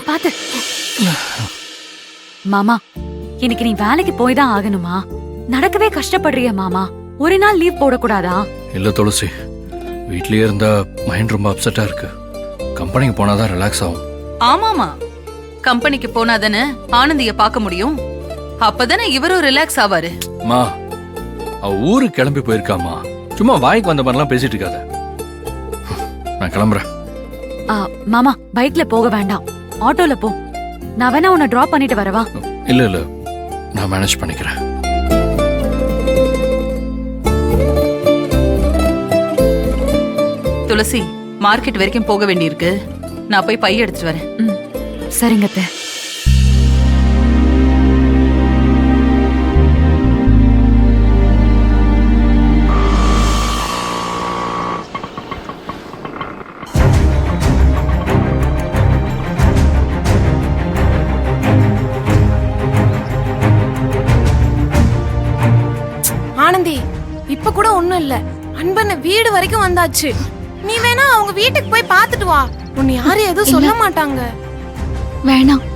பாத்து. மாமா, இன்னைக்கு நீ வேலைக்கு போய் தான் ஆகணுமா? நடக்கவே கஷ்டப்படுறிய மாமா. ஒரு நாள் லீவ் போடக்கூடாதா? இல்ல துளசி, வீட்லயே இருந்தா மைண்ட் ரொம்ப அப்செட்டா இருக்கு. கம்பெனிக்கு போனாதான் ரிலாக்ஸ் ஆகும். ஆமாமா, கம்பெனிக்கு போனாதானே ஆனந்திய பார்க்க முடியும். அப்பதானே இவரும் ரிலாக்ஸ் ஆவாரு. மா, அவ ஊருக்கு கிளம்பி போயிருக்காமா. சும்மா வாய்க்கு வந்த மாதிரிலாம் பேசிட்டு இருக்காத. நான் கிளம்புறேன். மாமா, பைக்ல போக வேண்டாம், ஆட்டோல போ. நான் வேணா உன்னை டிராப் பண்ணிட்டு வரவா? இல்ல நான் மேனேஜ் பண்ணிக்கிறேன். துளசி, மார்க்கெட் வரைக்கும் போக வேண்டியிருக்கு. நான் போய் பை எடுத்துட்டு வரேன். சரிங்க அத்தை. ஆனந்தி, இப்ப கூட ஒண்ணும் இல்ல. அன்பன் வீடு வரைக்கும் வந்தாச்சு. நீ வேணா அவங்க வீட்டுக்கு போய் பாத்துட்டு வா. உன்னை யாரும் எதுவும் சொல்ல மாட்டாங்க. வேணாம்,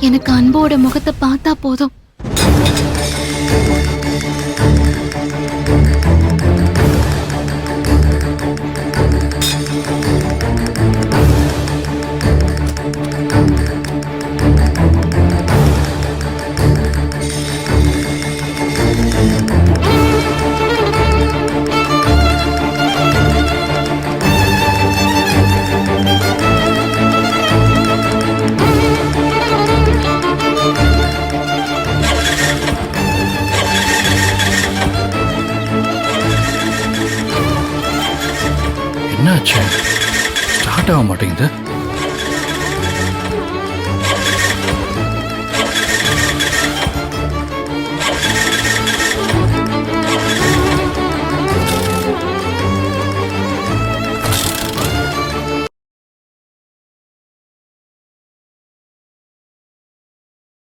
எனக்கு அன்போட முகத்தை பார்த்தா போதும். என்னாச்சு? ஸ்டார்ட் ஆக மாட்டேங்குது.